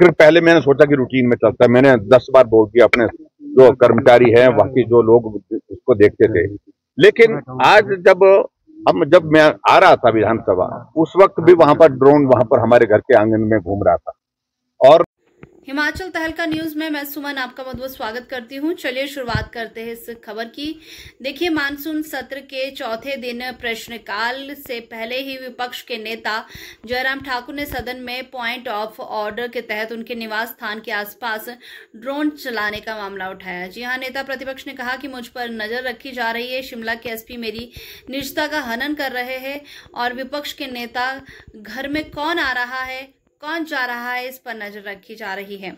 फिर पहले मैंने सोचा कि रूटीन में चलता है, मैंने 10 बार बोल दिया अपने जो कर्मचारी हैं, बाकी जो लोग उसको देखते थे। लेकिन आज जब मैं आ रहा था विधानसभा, उस वक्त भी वहां पर ड्रोन वहां पर हमारे घर के आंगन में घूम रहा था। और हिमाचल तहलका न्यूज में मैं सुमन आपका बहुत बहुत स्वागत करती हूं। चलिए शुरुआत करते हैं इस खबर की। देखिए, मानसून सत्र के चौथे दिन प्रश्नकाल से पहले ही विपक्ष के नेता जयराम ठाकुर ने सदन में पॉइंट ऑफ ऑर्डर के तहत उनके निवास स्थान के आसपास ड्रोन चलाने का मामला उठाया। जी हां, नेता प्रतिपक्ष ने कहा कि मुझ पर नजर रखी जा रही है, शिमला के एसपी मेरी निजता का हनन कर रहे हैं और विपक्ष के नेता घर में कौन आ रहा है, कौन जा रहा है, इस पर नजर रखी जा रही है।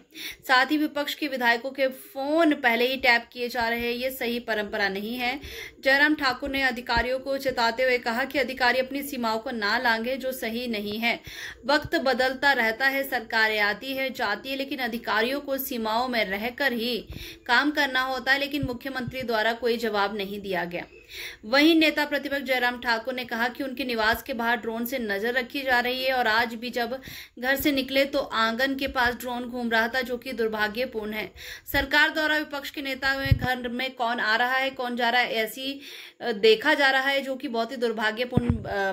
साथ ही विपक्ष के विधायकों के फोन पहले ही टैप किए जा रहे हैं, ये सही परंपरा नहीं है। जयराम ठाकुर ने अधिकारियों को चेताते हुए कहा कि अधिकारी अपनी सीमाओं को ना लांघे, जो सही नहीं है। वक्त बदलता रहता है, सरकारें आती है जाती है, लेकिन अधिकारियों को सीमाओं में रहकर ही काम करना होता है। लेकिन मुख्यमंत्री द्वारा कोई जवाब नहीं दिया गया। वहीं नेता प्रतिपक्ष जयराम ठाकुर ने कहा कि उनके निवास के बाहर ड्रोन से नजर रखी जा रही है और आज भी जब घर से निकले तो आंगन के पास ड्रोन घूम रहा था, जो कि दुर्भाग्यपूर्ण है। सरकार द्वारा विपक्ष के नेता में घर में कौन आ रहा है, कौन जा रहा है, ऐसी देखा जा रहा है, जो कि बहुत ही दुर्भाग्यपूर्ण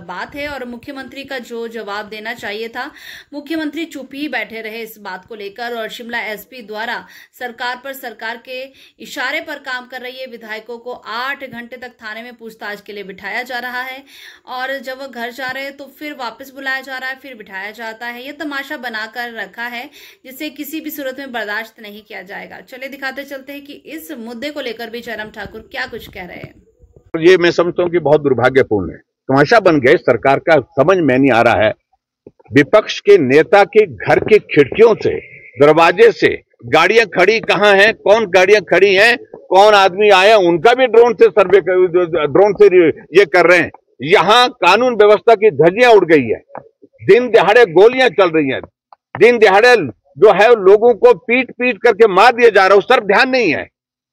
बात है। और मुख्यमंत्री का जो जवाब देना चाहिए था, मुख्यमंत्री चुप ही बैठे रहे इस बात को लेकर। और शिमला एसपी द्वारा सरकार के इशारे पर काम कर रही है। विधायकों को 8 घंटे तक थाने में पूछताछ के लिए बिठाया जा रहा है और जब वो घर जा रहे हैं तो फिर वापस बुलाया जा रहा है, फिर बिठाया जाता है। ये तमाशा बनाकर रखा है, जिसे किसी भी सूरत में बर्दाश्त नहीं किया जाएगा। चलिए दिखाते चलते हैं कि इस मुद्दे को लेकर भी जयराम ठाकुर क्या कुछ कह रहे हैं। ये मैं समझता हूँ कि बहुत दुर्भाग्यपूर्ण है, तमाशा बन गया सरकार का, समझ में नहीं आ रहा है। विपक्ष के नेता के घर की खिड़कियों से, दरवाजे से गाड़ियां खड़ी कहां हैं, कौन गाड़ियां खड़ी हैं, कौन आदमी आया, उनका भी ड्रोन से ये कर रहे हैं। यहां कानून व्यवस्था की धज्जियां उड़ गई है, दिन दिहाड़े गोलियां चल रही हैं, दिन दिहाड़े जो है लोगों को पीट पीट करके मार दिया जा रहा है, उस पर ध्यान नहीं है।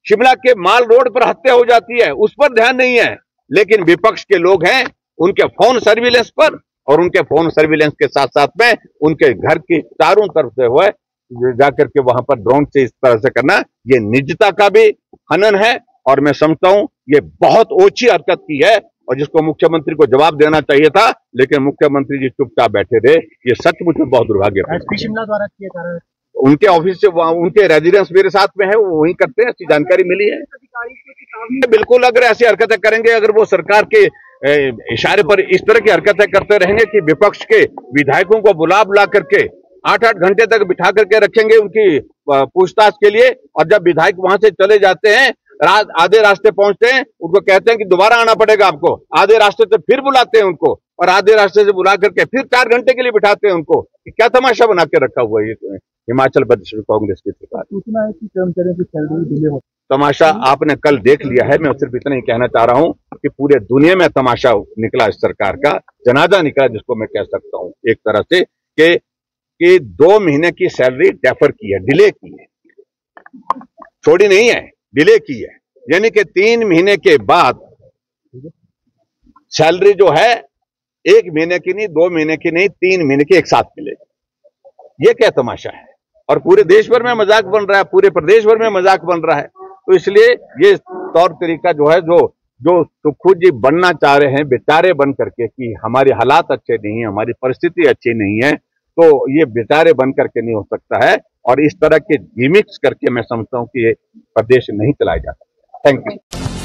शिमला के माल रोड पर हत्या हो जाती है, उस पर ध्यान नहीं है। लेकिन विपक्ष के लोग हैं, उनके फोन सर्विलेंस पर, और उनके फोन सर्विलेंस के साथ साथ में उनके घर की चारों तरफ से हुए जाकर के वहां पर ड्रोन से इस तरह से करना, ये निजता का भी हनन है। और मैं समझता हूं ये बहुत ओछी हरकत की है और जिसको मुख्यमंत्री को जवाब देना चाहिए था, लेकिन मुख्यमंत्री जी चुपचाप बैठे रहे। ये सचमुच में बहुत दुर्भाग्यपूर्ण है। शिमला द्वारा किए जा रहे हैं, उनके ऑफिस से, उनके रेजिडेंस मेरे साथ में है, वो वहीं करते हैं, ऐसी जानकारी मिली है। बिल्कुल, अगर ऐसी हरकतें करेंगे, अगर वो सरकार के इशारे पर इस तरह की हरकतें करते रहेंगे कि विपक्ष के विधायकों को बुला बुला करके 8-8 घंटे तक बिठा करके रखेंगे उनकी पूछताछ के लिए, और जब विधायक वहां से चले जाते हैं, आधे रास्ते पहुंचते हैं, उनको कहते हैं कि दोबारा आना पड़ेगा आपको, आधे रास्ते से फिर बुलाते हैं उनको, और आधे रास्ते से बुला करके फिर 4 घंटे के लिए बिठाते हैं उनको। क्या तमाशा बना के रखा हुआ है ये हिमाचल प्रदेश कांग्रेस की सरकार। सूचना है कि कर्मचारियों की सैलरी डिले हो, तमाशा आपने कल देख लिया है। मैं सिर्फ इतना ही कहना चाह रहा हूं कि पूरे दुनिया में तमाशा निकला इस सरकार का, जनाजा निकला जिसको मैं कह सकता हूं एक तरह से, कि 2 महीने की सैलरी डेफर की है, डिले की है, छोड़ी नहीं है, डिले की है। यानी कि 3 महीने के बाद सैलरी जो है 1 महीने की नहीं, 2 महीने की नहीं, 3 महीने की एक साथ मिलेगी। ये क्या तमाशा है? और पूरे देश भर में मजाक बन रहा है, पूरे प्रदेश भर में मजाक बन रहा है। तो इसलिए ये तौर तरीका जो है, जो सुखू जी बनना चाह रहे हैं बेचारे बन करके कि हमारे हालात अच्छे नहीं है, हमारी परिस्थिति अच्छी नहीं है, तो ये बेचारे बन करके नहीं हो सकता है। और इस तरह के गिमिक्स करके मैं समझता हूं कि ये प्रदेश नहीं चलाया जा सकता। Thank you.